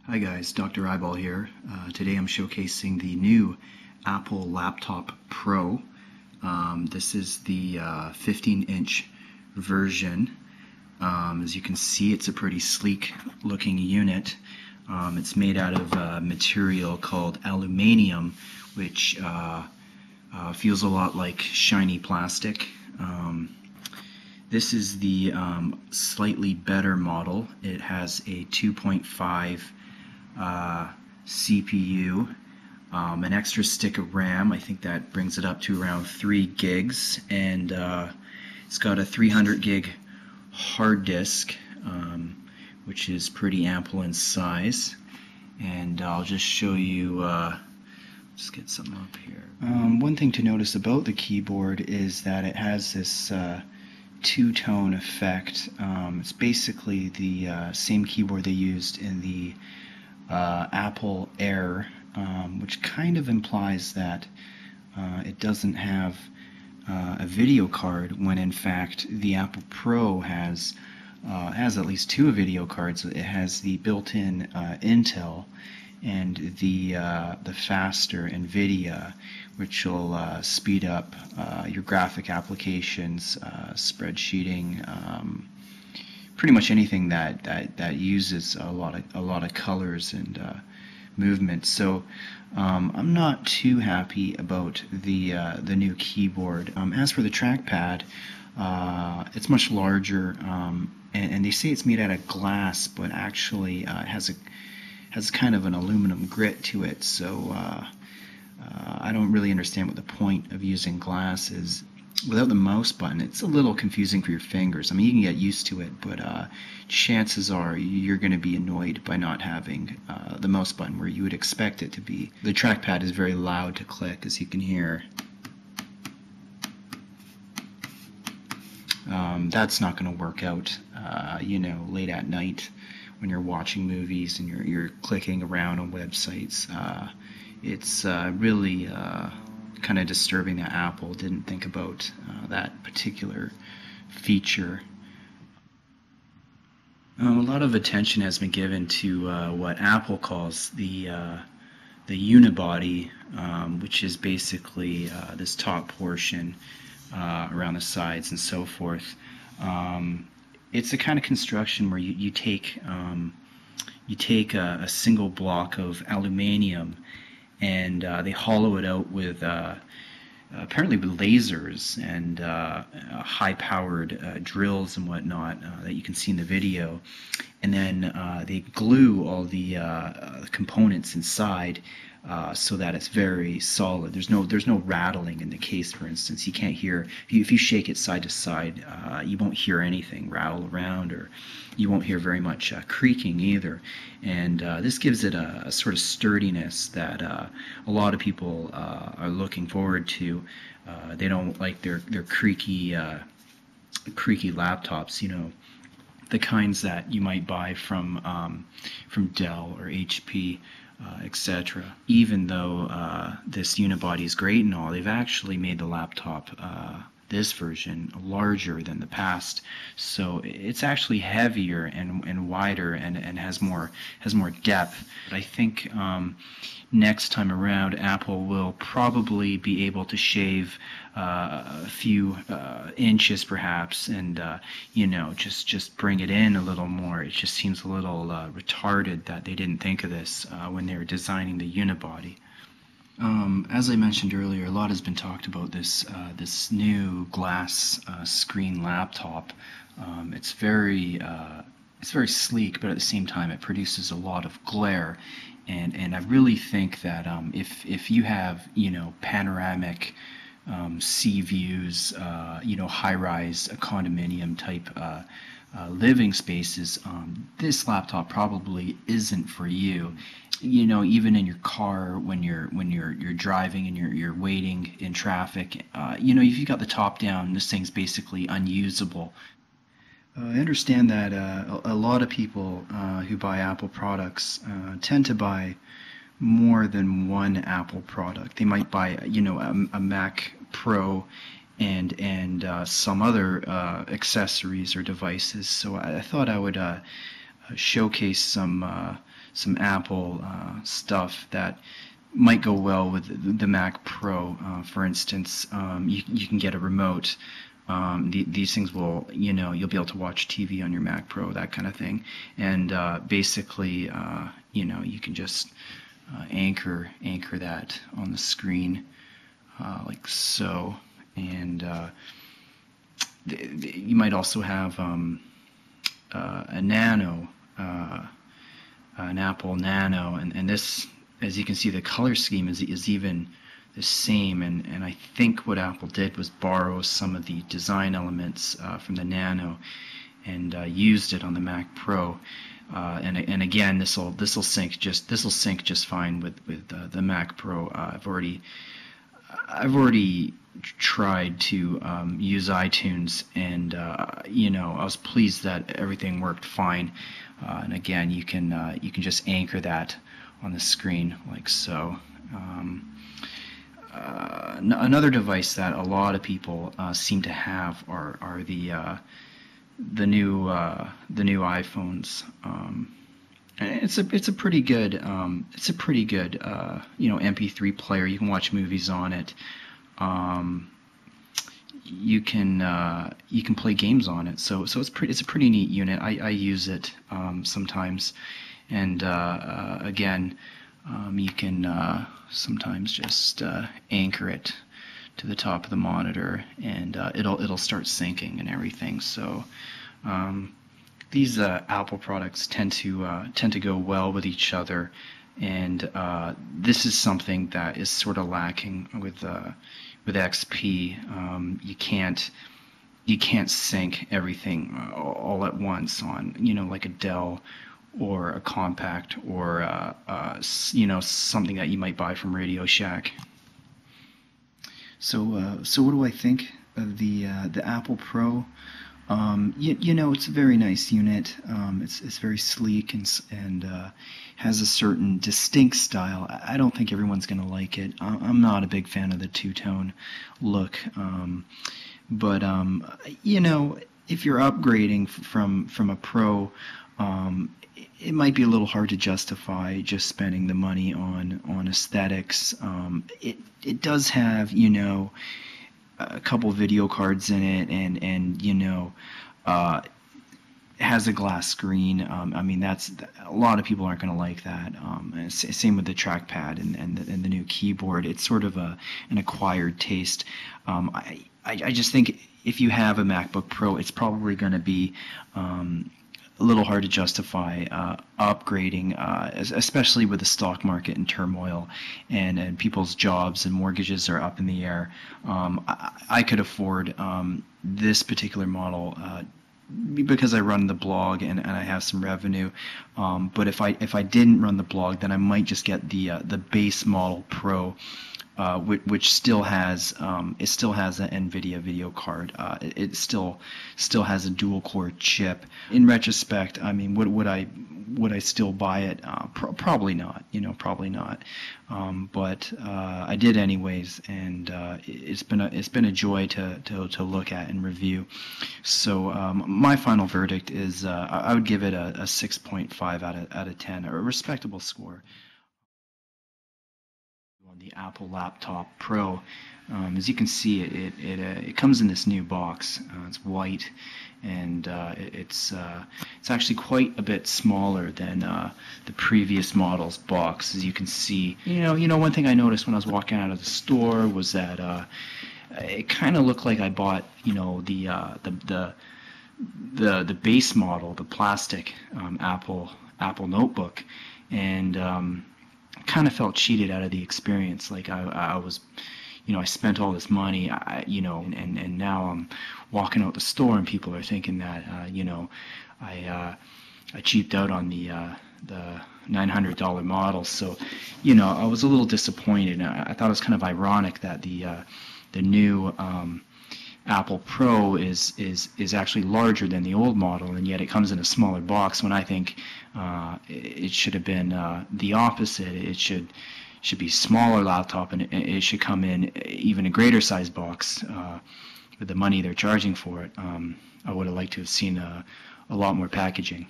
Hi guys, Dr. Eyeball here. Today I'm showcasing the new Apple Laptop Pro. This is the 15-inch version. As you can see, it's a pretty sleek looking unit. It's made out of a material called aluminium, which feels a lot like shiny plastic. This is the slightly better model. It has a 2.5 CPU, an extra stick of RAM. I think that brings it up to around 3 gigs, and it's got a 300 gig hard disk, which is pretty ample in size. And I'll just show you, just get something up here. One thing to notice about the keyboard is that it has this two-tone effect. It's basically the same keyboard they used in the Apple Air, which kind of implies that it doesn't have a video card, when in fact the Apple Pro has at least 2 video cards. It has the built-in Intel and the faster NVIDIA, which will speed up your graphic applications, spreadsheeting, pretty much anything that uses a lot of colors and movement. So I'm not too happy about the new keyboard. As for the trackpad, it's much larger, and they say it's made out of glass, but actually it has kind of an aluminum grit to it. So I don't really understand what the point of using glass is. Without the mouse button, it's a little confusing for your fingers. I mean, you can get used to it, but chances are you're going to be annoyed by not having the mouse button where you would expect it to be. The trackpad is very loud to click, as you can hear. That's not going to work out, late at night when you're watching movies and you're clicking around on websites. It's really kind of disturbing that Apple didn't think about that particular feature. A lot of attention has been given to what Apple calls the unibody, which is basically this top portion around the sides and so forth. It's a kind of construction where you take a single block of aluminium, and they hollow it out with apparently with lasers and high-powered drills and whatnot that you can see in the video, and then they glue all the components inside so that it's very solid. There's no rattling in the case, for instance. You can't hear, if you shake it side to side, you won't hear anything rattle around, or you won't hear very much creaking either. And this gives it a sort of sturdiness that a lot of people are looking forward to. They don't like their creaky laptops, the kinds that you might buy from Dell or HP, etc. Even though this unibody is great and all, they've actually made the laptop, this version, larger than the past, so it's actually heavier and wider and has more depth. But I think next time around Apple will probably be able to shave a few inches perhaps, and just bring it in a little more. It just seems a little retarded that they didn't think of this when they were designing the unibody. As I mentioned earlier, a lot has been talked about this new glass screen laptop. It's very sleek, but at the same time it produces a lot of glare, and I really think that if you have panoramic sea views, high-rise condominium type living spaces, this laptop probably isn't for you. Even in your car when you're driving and you're waiting in traffic, if you got the top down, this thing's basically unusable. I understand that a lot of people who buy Apple products tend to buy more than one Apple product. They might buy a Mac Pro and some other accessories or devices. So I thought I would showcase some some Apple stuff that might go well with the Mac Pro. For instance, you can get a remote. These things will, you'll be able to watch TV on your Mac Pro, that kind of thing. And basically, you can just anchor that on the screen like so. And you might also have a Nano, an Apple Nano, and this, as you can see, the color scheme is even the same, and I think what Apple did was borrow some of the design elements from the Nano and used it on the Mac Pro. And again, this will sync just fine with the Mac Pro. I've already tried to use iTunes, and I was pleased that everything worked fine. And again, you can just anchor that on the screen like so. Another device that a lot of people seem to have are the new iPhones. And it's a pretty good MP3 player. You can watch movies on it. You can play games on it. So it's a pretty neat unit. I use it sometimes, and again, you can sometimes just anchor it to the top of the monitor, and it'll start syncing and everything. So these Apple products tend to go well with each other, and this is something that is sort of lacking with XP. You can't sync everything all at once on like a Dell or a compact or something that you might buy from Radio Shack. So what do I think of the Apple Pro? It's a very nice unit. It's very sleek and has a certain distinct style. I don't think everyone's going to like it. I'm not a big fan of the two-tone look. But if you're upgrading from a Pro, it might be a little hard to justify just spending the money on aesthetics. It does have a couple video cards in it, and has a glass screen. I mean, that's a lot of people aren't going to like that. Same with the trackpad and the new keyboard. It's sort of an acquired taste. I just think if you have a MacBook Pro, it's probably going to be a little hard to justify upgrading, especially with the stock market in turmoil and people's jobs and mortgages are up in the air. I could afford this particular model because I run the blog and I have some revenue. But if I didn't run the blog, then I might just get the base model Pro. Which still has an NVIDIA video card. It still has a dual core chip. In retrospect, I mean, would I still buy it? Probably not. Probably not. But I did anyways, and it's been a joy to look at and review. So my final verdict is I would give it a 6.5 out of 10, a respectable score. On the Apple Laptop Pro, as you can see, it comes in this new box. It's white, and it's actually quite a bit smaller than the previous model's box. As you can see, one thing I noticed when I was walking out of the store was that it kind of looked like I bought the base model, the plastic Apple notebook, and kind of felt cheated out of the experience. Like I was, I spent all this money, and now I'm walking out the store and people are thinking that, I cheaped out on the $900 model. So, I was a little disappointed. I thought it was kind of ironic that the new Apple Pro is actually larger than the old model, and yet it comes in a smaller box, when I think it should have been the opposite. It should be smaller laptop, and it should come in even a greater size box with the money they're charging for it. I would have liked to have seen a lot more packaging.